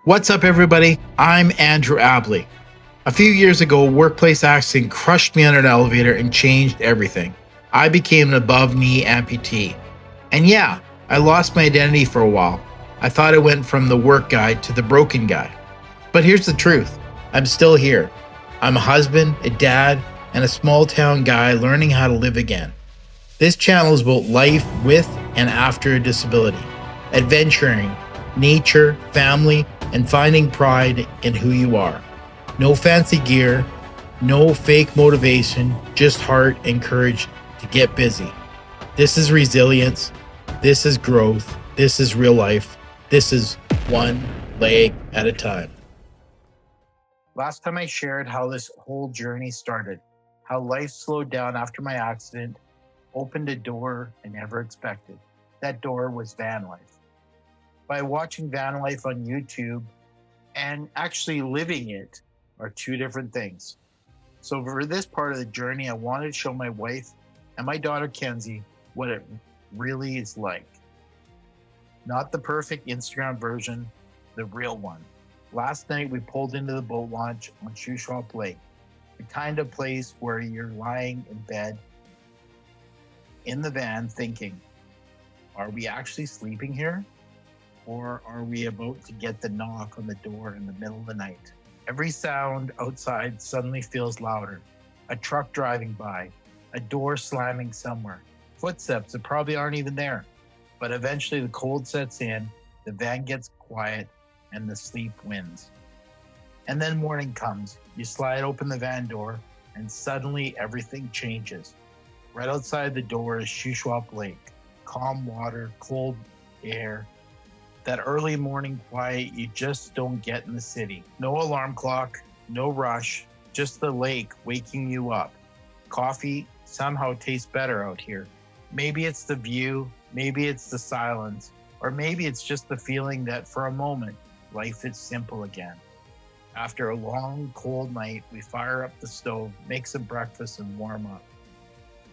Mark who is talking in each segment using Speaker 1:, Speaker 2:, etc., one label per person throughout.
Speaker 1: What's up, everybody? I'm Andrew Abley. A few years ago, a workplace accident crushed me under an elevator and changed everything. I became an above-knee amputee. And yeah, I lost my identity for a while. I thought I went from the work guy to the broken guy. But here's the truth. I'm still here. I'm a husband, a dad, and a small-town guy learning how to live again. This channel is about life with and after a disability, adventuring, nature, family, and finding pride in who you are. No fancy gear, no fake motivation, just heart and courage to get busy. This is resilience. This is growth. This is real life. This is one leg at a time. Last time I shared how this whole journey started, how life slowed down after my accident, opened a door I never expected. That door was van life. By watching van life on YouTube and actually living it are two different things. So for this part of the journey, I wanted to show my wife and my daughter Kenzie what it really is like. Not the perfect Instagram version, the real one. Last night we pulled into the boat launch on Shuswap Lake, the kind of place where you're lying in bed in the van thinking, are we actually sleeping here? Or are we about to get the knock on the door in the middle of the night? Every sound outside suddenly feels louder. A truck driving by, a door slamming somewhere, footsteps that probably aren't even there. But eventually the cold sets in, the van gets quiet, and the sleep wins. And then morning comes, you slide open the van door, and suddenly everything changes. Right outside the door is Shuswap Lake, calm water, cold air, that early morning quiet you just don't get in the city. No alarm clock, no rush, just the lake waking you up. Coffee somehow tastes better out here. Maybe it's the view, maybe it's the silence, or maybe it's just the feeling that for a moment, life is simple again. After a long, cold night, we fire up the stove, make some breakfast, and warm up.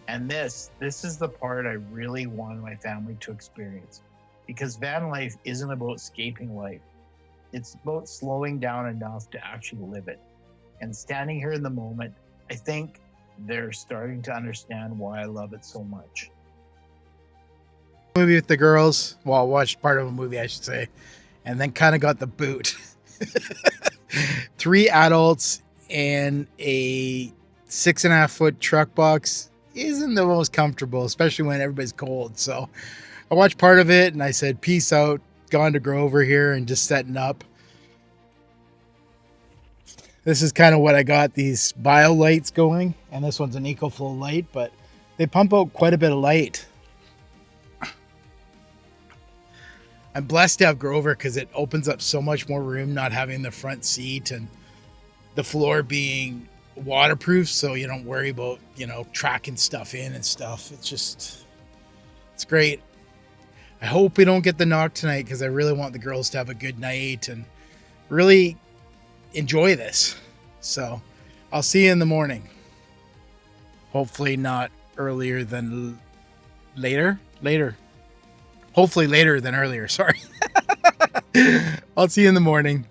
Speaker 1: And this is the part I really wanted my family to experience. Because van life isn't about escaping life. It's about slowing down enough to actually live it. And standing here in the moment, I think they're starting to understand why I love it so much.
Speaker 2: Movie with the girls. Well, I watched part of a movie, I should say, and then kind of got the boot. 3 adults and a 6.5 foot truck box isn't the most comfortable, especially when everybody's cold. So I watched part of it and I said, peace out, gone to Grover here and just setting up. This is kind of what I got, these bio lights going, and this one's an EcoFlow light, but they pump out quite a bit of light. I'm blessed to have Grover because it opens up so much more room, not having the front seat and the floor being waterproof, so you don't worry about, tracking stuff in and stuff. It's great. I hope we don't get the knock tonight because I really want the girls to have a good night and really enjoy this. So I'll see you in the morning. Hopefully not earlier than later. Hopefully later than earlier. Sorry. I'll see you in the morning.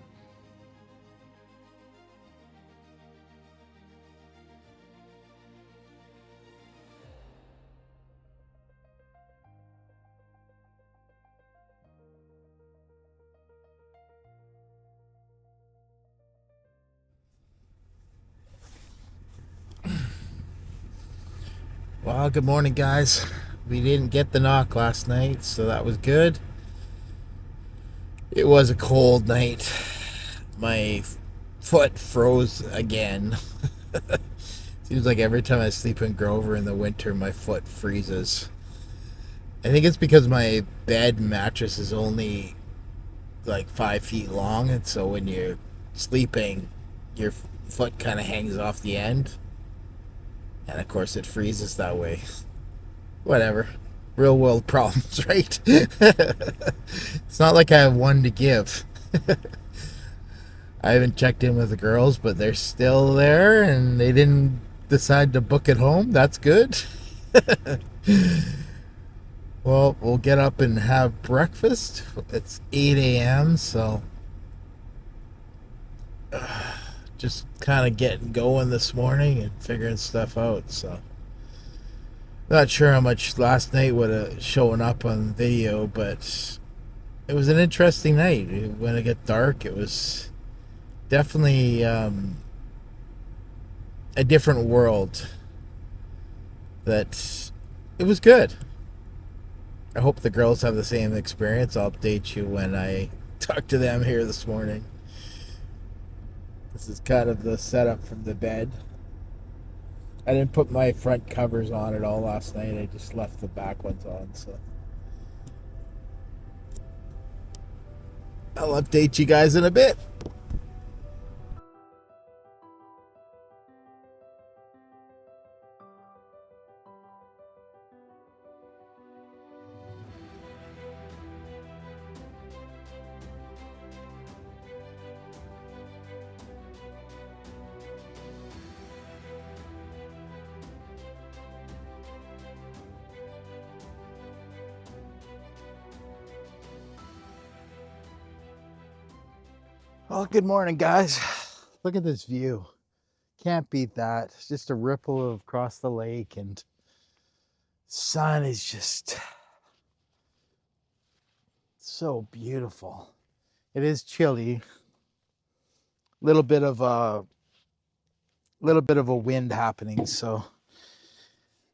Speaker 2: Well, good morning, guys. We didn't get the knock last night, so that was good. It was a cold night. My foot froze again. Seems like every time I sleep in Grover in the winter, my foot freezes. I think it's because my bed mattress is only like 5 feet long, and so when you're sleeping, your foot kind of hangs off the end. And of course it freezes that way. Whatever. Real world problems, right? It's not like I have one to give. I haven't checked in with the girls, but they're still there and they didn't decide to book it home. That's good. Well, we'll get up and have breakfast. It's 8 a.m., so just kind of getting going this morning and figuring stuff out. So, not sure how much last night would have shown up on video, but it was an interesting night. When it got dark, it was definitely a different world. That it was good. I hope the girls have the same experience. I'll update you when I talk to them here this morning. This is kind of the setup from the bed. I didn't put my front covers on at all last night. I just left the back ones on. So I'll update you guys in a bit. Well, good morning, guys. Look at this view. Can't beat that. It's just a ripple across the lake, and sun is just so beautiful. It is chilly. Little bit of a wind happening, so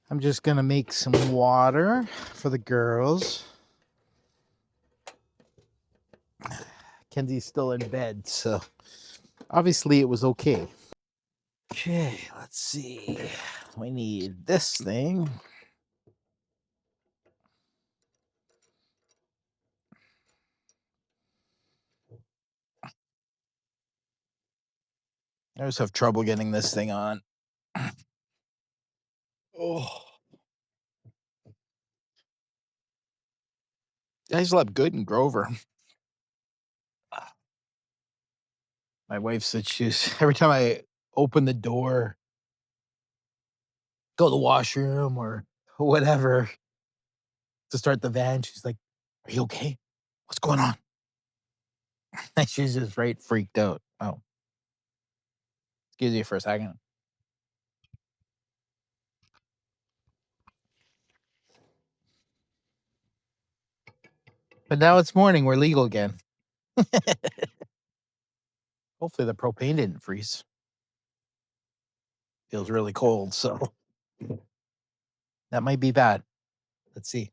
Speaker 2: I'm just gonna make some water for the girls. Kenzie's still in bed, so obviously it was okay. Okay, let's see. We need this thing. I always have trouble getting this thing on. Oh, I slept good in Grover. My wife said she's every time I open the door, go to the washroom or whatever to start the van, she's like, "Are you okay? What's going on?" And she's just right freaked out. Oh, excuse me for a second. But now it's morning. We're legal again. Hopefully the propane didn't freeze. Feels really cold, so that might be bad. Let's see.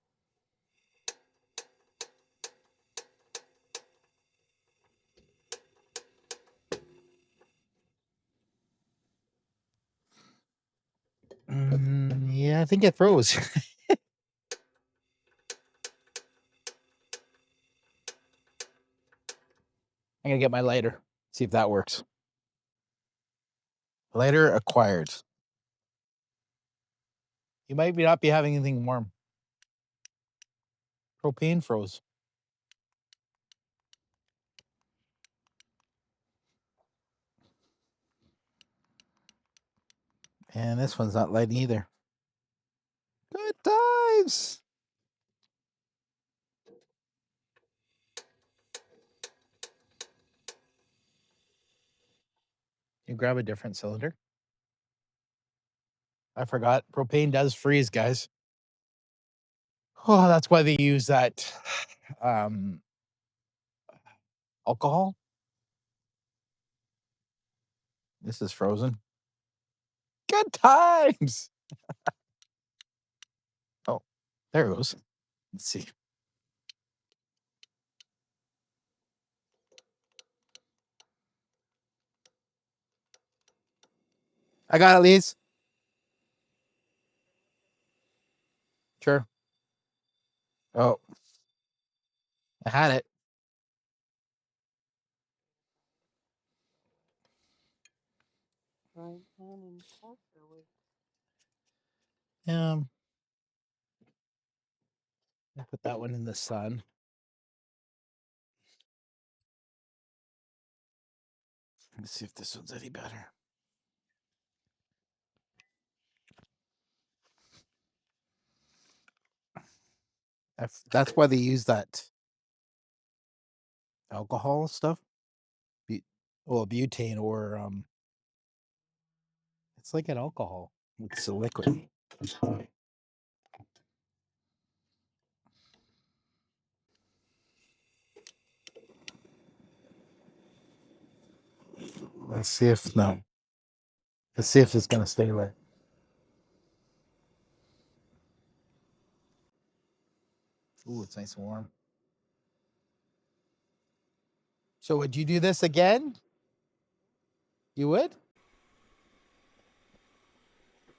Speaker 2: Yeah, I think it froze. I'm gonna get my lighter, see if that works. Lighter acquired. You might not be having anything warm. Propane froze. And this one's not lighting either. Good times. You grab a different cylinder. I forgot. Propane does freeze, guys. Oh, that's why they use that alcohol. This is frozen. Good times. Oh, there it goes. Let's see. I got it, Lise. Sure. Oh, I had it. I put that one in the sun. Let's see if this one's any better. That's why they use that alcohol stuff. Well, butane or It's like an alcohol. It's a liquid. Let's see if it's gonna stay lit. Ooh, it's nice and warm. So would you do this again? You would?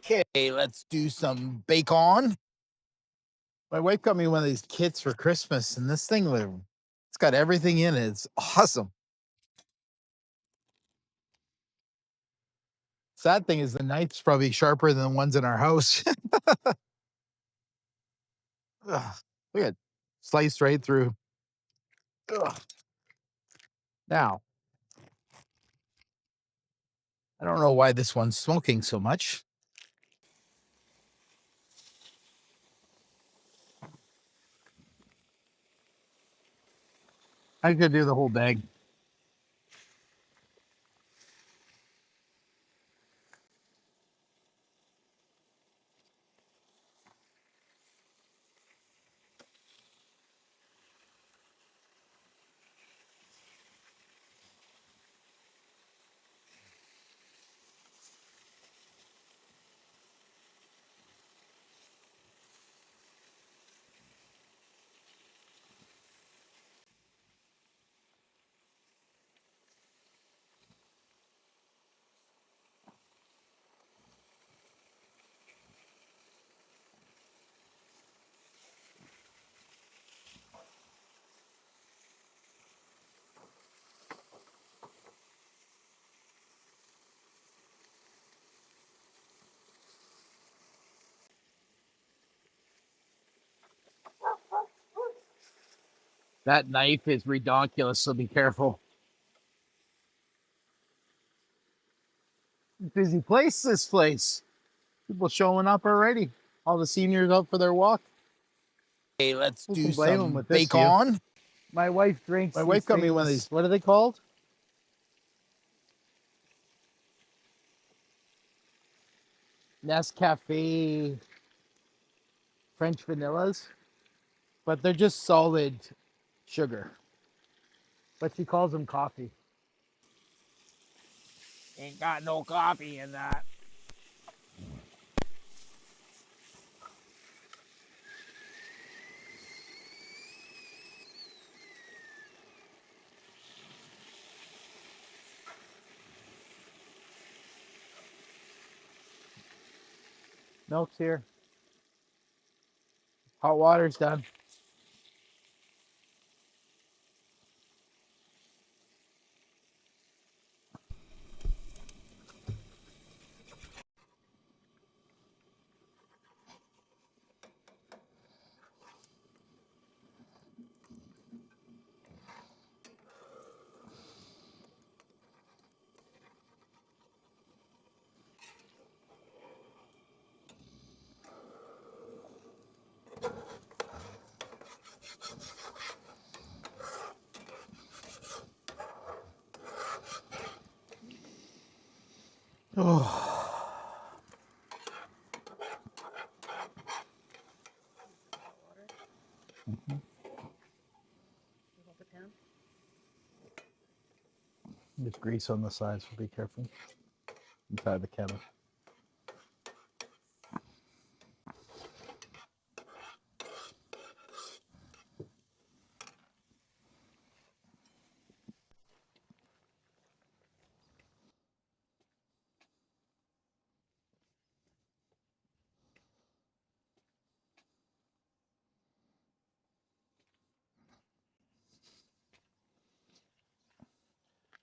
Speaker 2: Okay, let's do some bacon. My wife got me one of these kits for Christmas, and this thing, it's got everything in it. It's awesome. Sad thing is the knife's probably sharper than the ones in our house. Ugh, look at it. Sliced right through. Ugh. Now, I don't know why this one's smoking so much. I could do the whole bag. That knife is ridiculous, so be careful. Busy place, this place. People showing up already. All the seniors out for their walk. Hey, let's do some bacon. My wife drinks. My wife got me one of these. What are they called? Nescafe French vanillas, but they're just solid sugar. But she calls them coffee. Ain't got no coffee in that. Milk's here. Hot water's done. Oh. There's grease on the sides, so be careful. Inside the kettle.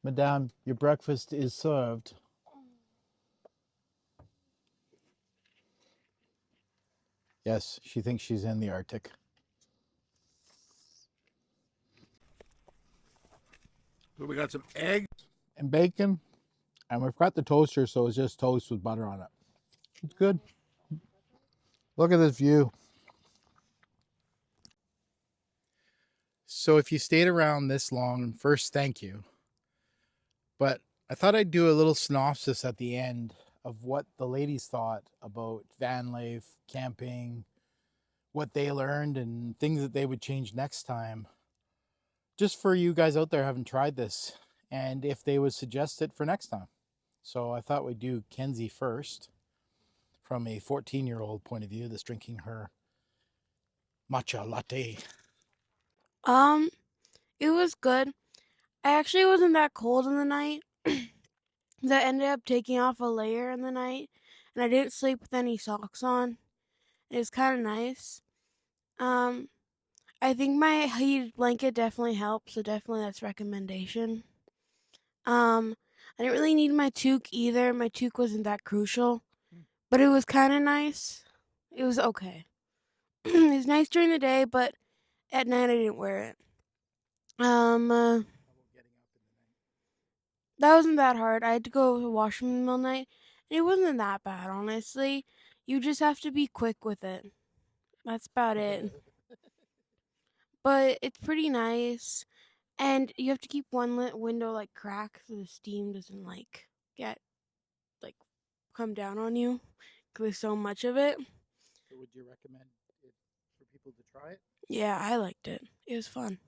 Speaker 2: Madame, your breakfast is served. Yes, she thinks she's in the Arctic.
Speaker 3: So we got some eggs
Speaker 2: and bacon, and we've got the toaster, so it's just toast with butter on it. It's good. Look at this view. So if you stayed around this long, first, thank you. But I thought I'd do a little synopsis at the end
Speaker 1: of what the ladies thought about van life, camping, what they learned, and things that they would change next time. Just for you guys out there who haven't tried this, and if they would suggest it for next time. So I thought we'd do Kenzie first, from a 14-year-old point of view that's drinking her matcha latte.
Speaker 4: It was good. I actually wasn't that cold in the night. That ended up taking off a layer in the night, and I didn't sleep with any socks on. It was kind of nice. I think my heated blanket definitely helps, so definitely that's recommendation. I didn't really need my toque either. My toque wasn't that crucial, but it was kind of nice. It was okay. It was nice during the day, but at night I didn't wear it. That wasn't that hard. I had to go to the washroom in the middle of the night, and it wasn't that bad, honestly. You just have to be quick with it. That's about it. But it's pretty nice, and you have to keep one window like cracked so the steam doesn't like get like come down on you because there's so much of it.
Speaker 1: So would you recommend it for people to try it?
Speaker 4: Yeah, I liked it. It was fun.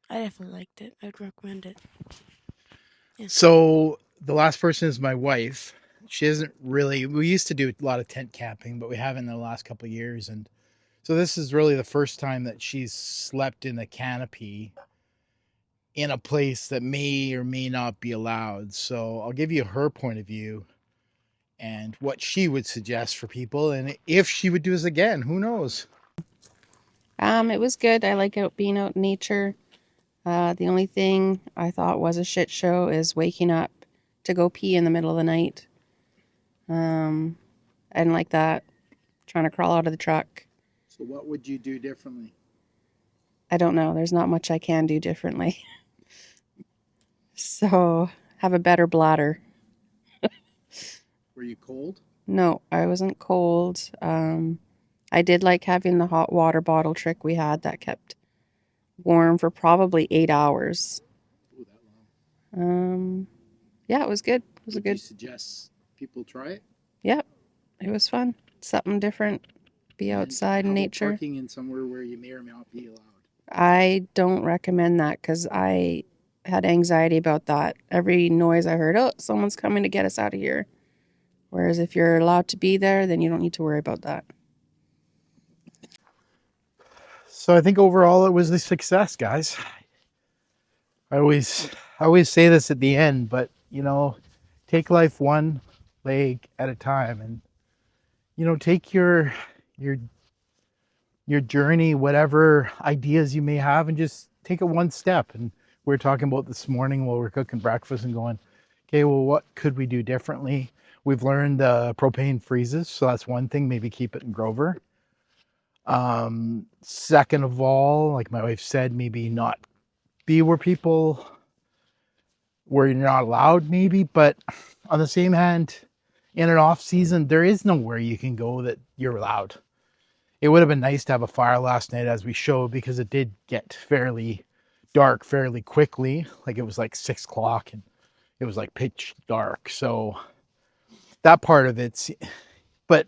Speaker 4: I definitely liked it. I'd recommend it. Yeah.
Speaker 1: So the last person is my wife. She isn't really, we used to do a lot of tent camping, but we haven't in the last couple of years. And so this is really the first time that she's slept in a canopy in a place that may or may not be allowed. So I'll give you her point of view and what she would suggest for people. And if she would do this again, who knows?
Speaker 5: It was good. I like being out in nature. The only thing I thought was a shit show is waking up to go pee in the middle of the night. I didn't like that. Trying to crawl out of the truck.
Speaker 1: So what would you do differently?
Speaker 5: I don't know. There's not much I can do differently. So, have a better bladder.
Speaker 1: Were you cold?
Speaker 5: No, I wasn't cold. I did like having the hot water bottle trick we had that kept warm for probably 8 hours.
Speaker 1: Oh, that long.
Speaker 5: Yeah, it was good. It was
Speaker 1: Would
Speaker 5: a good.
Speaker 1: you suggest people try it?
Speaker 5: Yep, it was fun. Something different. Be outside in nature.
Speaker 1: Parking in somewhere where you may or may not be allowed.
Speaker 5: I don't recommend that because I had anxiety about that. Every noise I heard, oh, someone's coming to get us out of here. Whereas if you're allowed to be there, then you don't need to worry about that.
Speaker 1: So I think overall it was a success, guys. I always say this at the end, but take life one leg at a time, and take your journey, whatever ideas you may have, and just take it one step. And we were talking about this morning while we were cooking breakfast and going, okay, well, what could we do differently? We've learned propane freezes, so that's one thing. Maybe keep it in Grover. Second of all, like my wife said, maybe not be where you're not allowed, maybe. But on the same hand, in an off season, there is nowhere you can go that you're allowed. It would have been nice to have a fire last night, as we showed, because it did get fairly dark fairly quickly. Like it was like 6 o'clock and it was like pitch dark. So that part of it's, but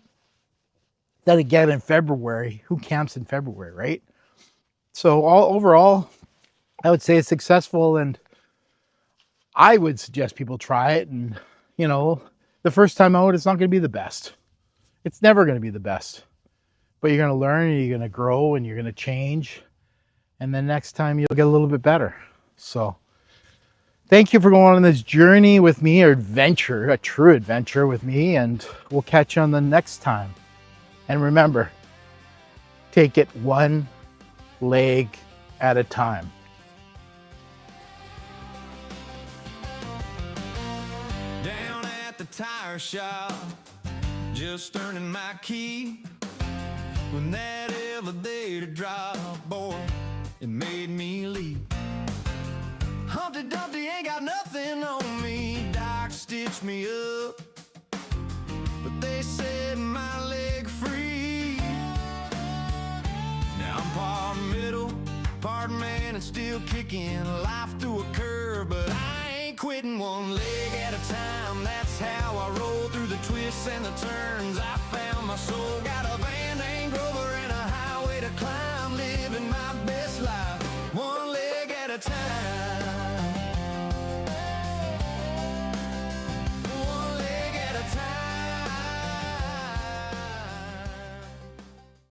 Speaker 1: then again, in February, who camps in February, right? So overall, I would say it's successful, and I would suggest people try it. And the first time out, it's not going to be the best. It's never going to be the best, but you're going to learn, and you're going to grow, and you're going to change. And then next time you'll get a little bit better. So thank you for going on this journey with me, or adventure, a true adventure with me. And we'll catch you on the next time. And remember, take it one leg at a time.
Speaker 6: Down at the tire shop, just earning my key, when that elevator dropped, boy, it made me leave. Humpty Dumpty ain't got nothing on me. Doc stitched me up, but they set my leg free. Now I'm part middle, part man, and still kicking life through a curve, but I ain't quit. quitting one leg at a time. That's how I roll through the twists and the turns. I found my soul, got a Van Dang Grover and a highway to climb, living my best life, one leg at a time.